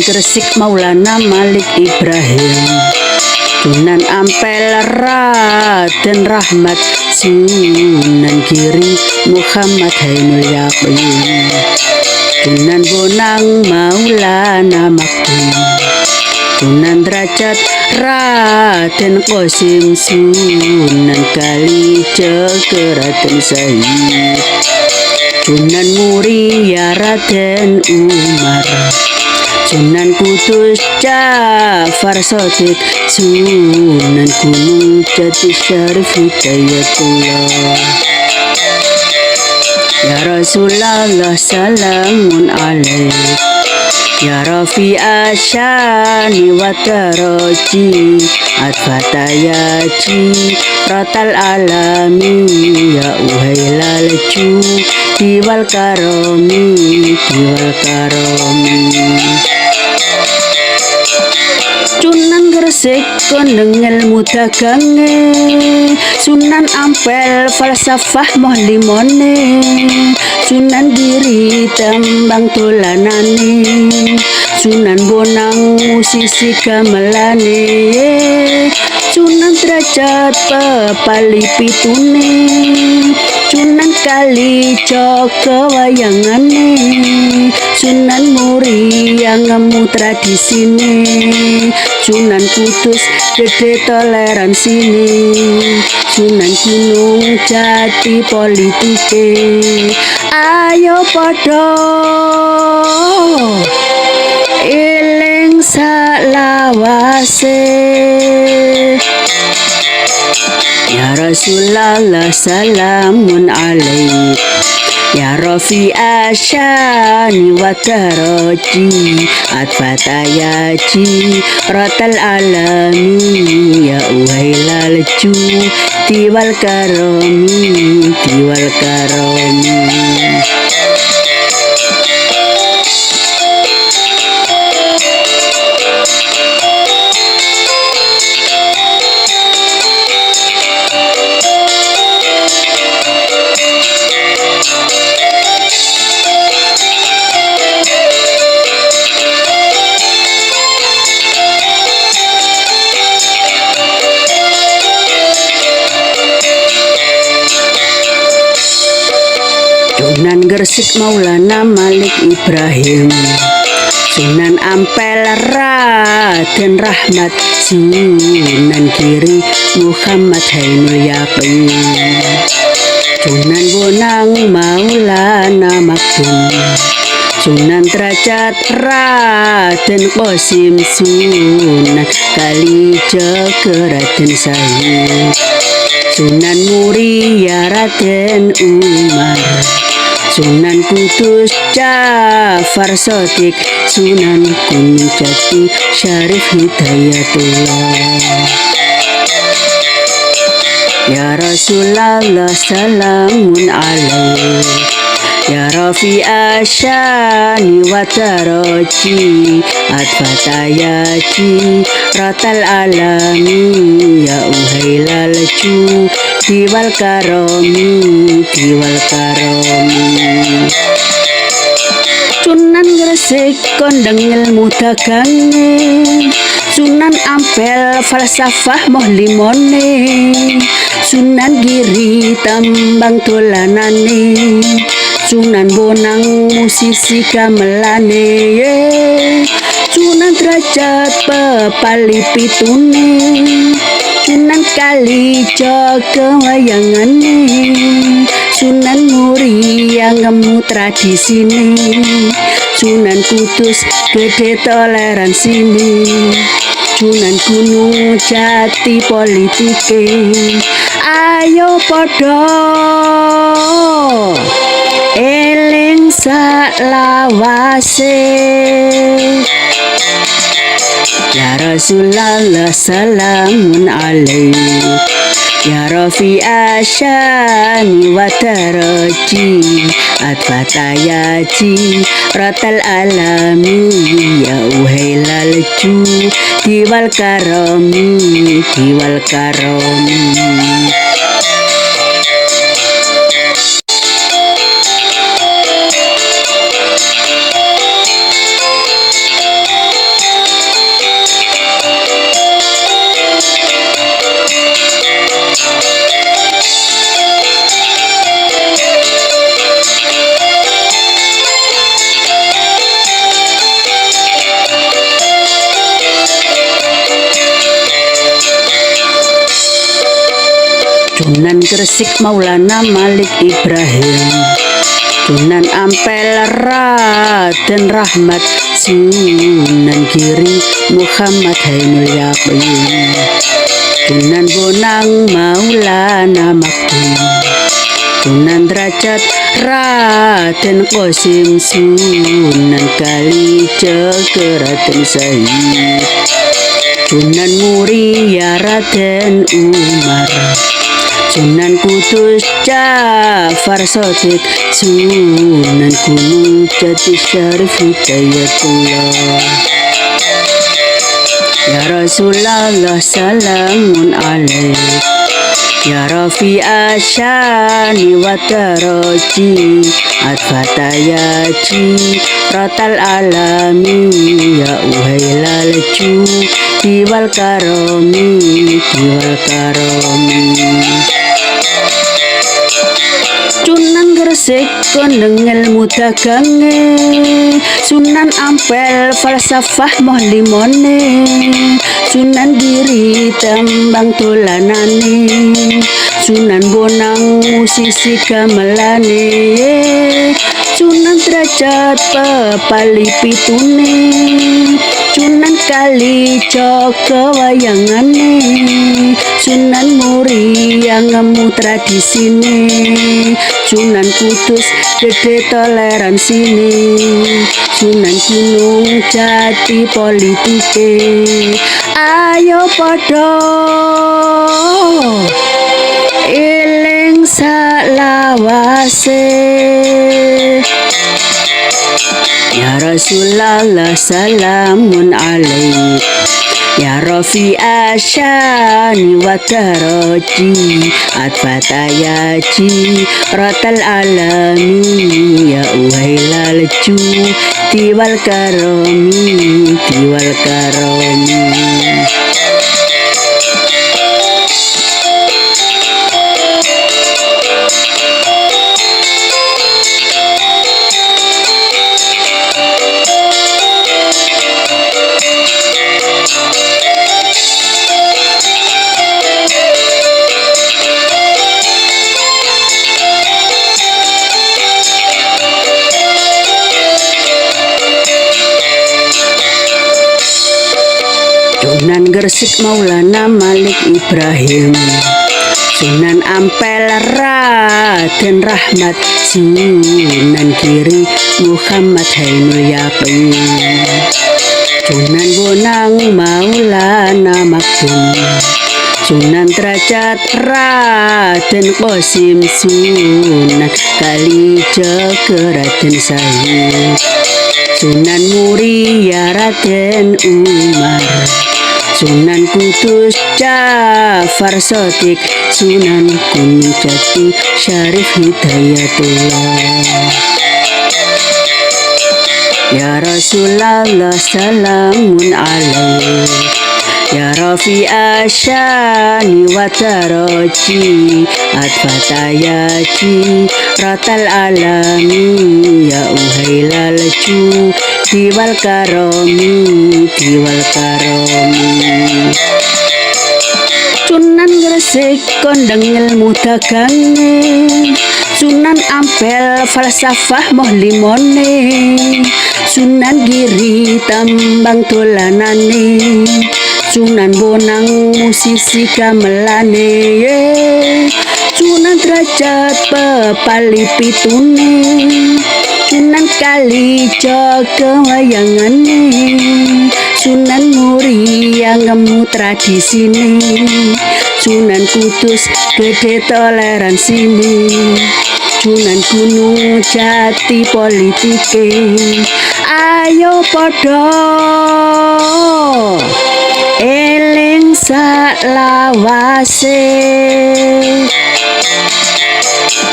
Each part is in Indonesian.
Gresik Maulana Malik Ibrahim, Sunan Ampel Raden Rahmat, Sunan Giri Muhammad Ainul Yakin, Sunan Bonang Maulana Maktum, Sunan Derajat Raden Qasim, Sunan Kalijaga Raden Syahid, Sunan Muria Raden Umar, Sunan Kudus Ja'far Shadiq, Sunan Gunung Jati Syarif Hidayatullah. Ya Rasulullah salamun alaik, ya Rafi asyani wa taraji, At-Fatayaji Ratal alami, ya uhailal diwal karomi, diwal karomi. Sunan Gresik kondeng ilmu dagange, Sunan Ampel falsafah moh limone, Sunan Giri tembang dolanane, Sunan Bonang musisi gamelane, Sunan Derajat pepali pitune, Sunan Kalijaga wayangane, Sunan Muria ngemu tradisine, Sunan Kudus gede toleransine, Sunan Gunung Jati politike. Ayo padha eling salawase, ya Rasulullah salamun alaik, ya Rafi asyani wa taraji, At-Fatayaji Ratal alami, ya uhailal diwal karomi, diwal karomi. Sunan Gresik Maulana Malik Ibrahim, Sunan Ampel Raden Rahmat, Sunan Giri Muhammad Ainul Yakin, Sunan Bonang Maulana Maktum, Sunan Derajat Raden Qasim, Sunan Kalijaga Raden Syahid, Sunan Muria Raden Umar, Sunan Kudus Ja'far Shadiq, Sunan Gunung Jati Syarif Hidayatullah. Ya Rasulullah salamun alaik, ya Rafi asyani wa taraji, At-Fatayaji Ratal alami, ya uhailal diwal karomi, diwal karomi. Sunan Gresik kondeng ilmu dagange, Sunan Ampel falsafah moh limone, Sunan Giri tembang dolanane, Sunan Bonang musisi gamelane, Sunan Derajat pepali pitune, Sunan Kalijaga wayangane, Sunan Muria ngemu tradisine, Sunan Kudus gede toleransine, Sunan Gunung Jati politike. Ayo padha eling salawase, ya Rasulullah salamun alaik, ya Rafi asyani wa taraji, At-Fatayaji Ratal alami, ya uhailal diwal karomi, diwal karomi. Sunan Gresik Maulana Malik Ibrahim, Sunan Ampel Raden Rahmat, Sunan Giri Muhammad Ainul Yakin, Sunan Bonang Maulana Maktum, Sunan Derajat Raden Qasim, Sunan Kalijaga Raden Syahid, Sunan Muria Raden Umar, Sunan Kudus Ja'far Shadiq, Sunan Gunung Jati Syarif Hidayatullah. Ya Rasulullah salamun alaik, ya Rafi asyani wa taraji, adfatayaji ratal alami, ya uhailal diwal karomi, diwal karomi. Sunan Gresik kondeng ilmu dagange, Sunan Ampel falsafah moh limone, Sunan Giri tembang dolanane, Sunan Bonang musisi gamelane, Sunan Derajat pepali pitune, Sunan Kalijaga wayangane, Sunan Muria ngemu tradisine, Sunan Kudus gede toleransine, Sunan Gunung Jati politike. Ayo padha eling salawase, ya Rasulullah salamun alaik, ya Rafi asyani wa taraji, adfatayaji ratal alami, ya uhailal diwal karomi, diwal karomi. Sunan Gresik Maulana Malik Ibrahim, Sunan Ampel Raden Rahmat, Sunan Giri Muhammad Ainul Yakin, Sunan Bonang Maulana Maktum, Sunan Derajat Raden Qasim, Sunan Kalijaga Raden Syahid, Sunan Muria Raden Umar, Sunan Kudus Ja'far Shadiq, Sunan Gunung Jati Syarif Hidayatullah. Ya Rasulullah salamun alaik, ya Rafi asyani wa taraji, adfatayaji ratal alami, ya uhailal diwal karomi, diwal karomi. Sunan Gresik kondeng ilmu dagange, Sunan Ampel falsafah moh limone, Sunan Giri tembang dolanane, Sunan Bonang musisi gamelane, Sunan Derajat pepali pitune, Sunan Kalijaga wayangane, Sunan Muria ngemu tradisine, Sunan Kudus gede toleransine, Sunan Gunung Jati politike. Ayo padha eling salawase,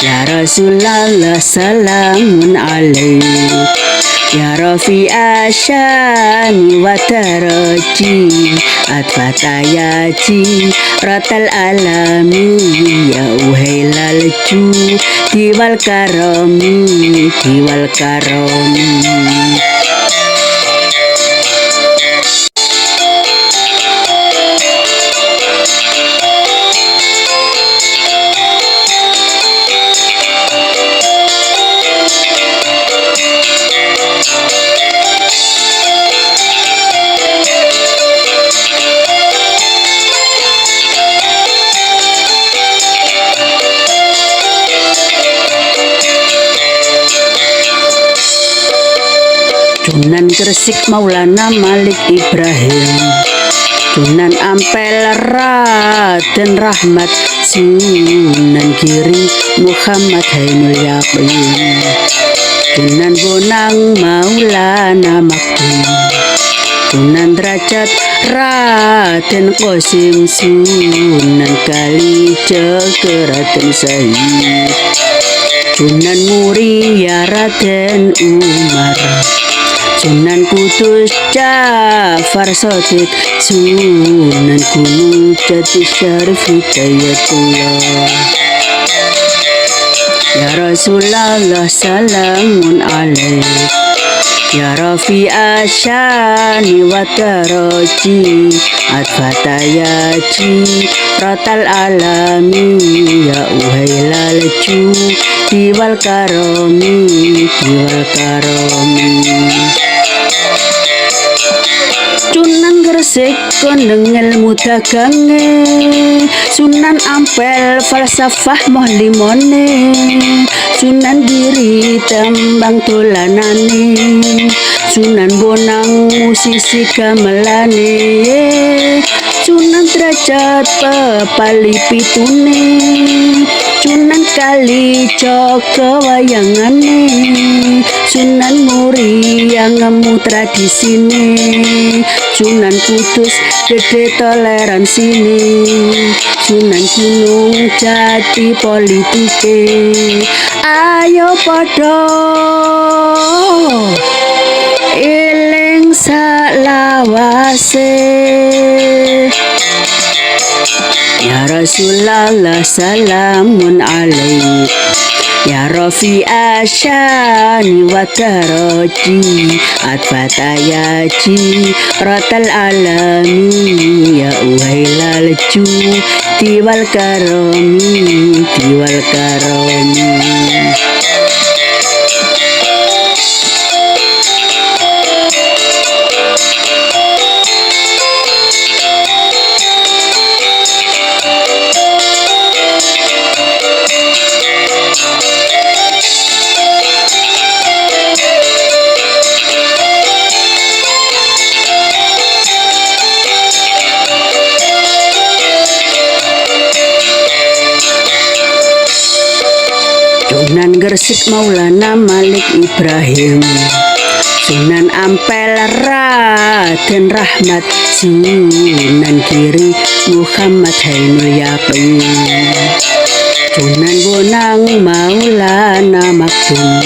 ya Rasulullah salamun alaik, ya Rafi asyani wa taraji, adfatayaji ratal alami, ya uhailal diwal karomi, diwal karomi. Sunan Gresik Maulana Malik Ibrahim, Sunan Ampel Raden Rahmat, Sunan Giri Muhammad Ainul Yakin, Sunan Bonang Maulana Maktum, Sunan Derajat Raden Qasim, Sunan Kalijaga Raden Syahid, Sunan Muria Raden Umar, Sunan Kudus Ja'far Shadiq, Sunan Gunung Jati Syarif Hidayatullah. Ya Rasulullah salamun alaik, ya Rafi Asyani wa Daraji, Adfatayaji Rotal Alami, ya Uhailal Judi wal Karomi, wal Karomi. Sunan Gresik kondeng ilmu dagange, Sunan Ampel falsafah moh limone, Sunan Giri tembang dolanane, Sunan Bonang musisi gamelane, Sunan Derajat pepali pitune, Sunan Kalijaga wayangane, Sunan Muria ngemu tradisine, Sunan Kudus gede toleransine, Sunan Gunung Jati politike. Ayo padha eling salawase, ya Rasulullah salamun alaik, ya Rafi Asyani wa Daraji, Adfatayaji Rotal Alami, ya Uhailal Judi wal Karomi, wal Karomi. Sunan Gresik Maulana Malik Ibrahim, Sunan Ampel Raden Rahmat, Sunan Giri Muhammad Ainul Yakin, Sunan Bonang Maulana Maktum,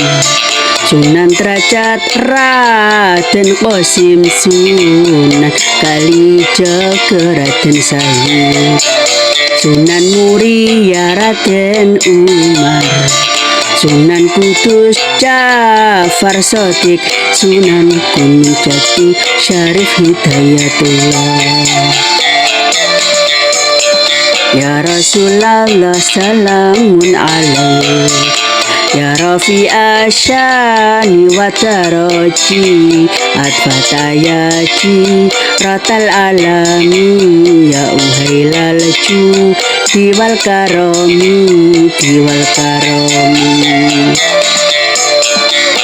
Sunan Derajat Raden Qasim, Sunan Kalijaga Raden Syahid, Sunan Muria Raden Umar, Sunan Kudus Ja'far Shadiq, Sunan Gunung Jati Syarif Hidayatullah. Ya Rasulullah salamun alaik, ya Rafi Asyani wa Daraji, Adfatayaji Rotal Alami, ya Uhailal Judi wal Karomi, wal Karomi.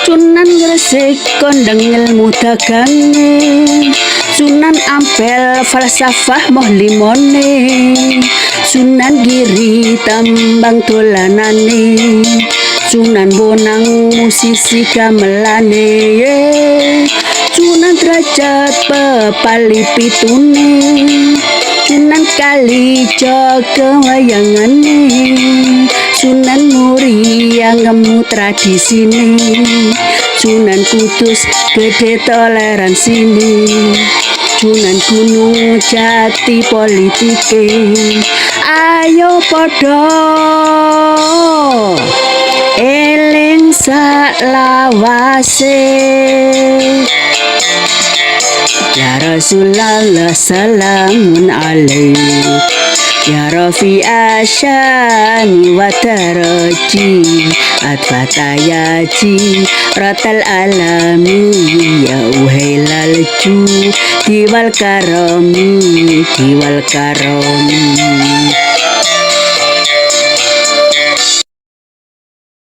Sunan Gresik kondeng ilmu dagange, Sunan Ampel falsafah moh limone, Sunan Giri tembang dolanane, Sunan Bonang musisi gamelane, Sunan Derajat pepali pitune, Sunan Kalijaga wayangane, Sunan Muria ngemu tradisine, Sunan Kudus gede toleransine, Sunan Gunung Jati politike. Ayo padha eling salawase, ya Rasulullah salamun alaik, ya Rafi Asyani wa Daraji, Adfatayaji Rotal Alami, ya Uhailal Judi wal Karomi, wal Karomi.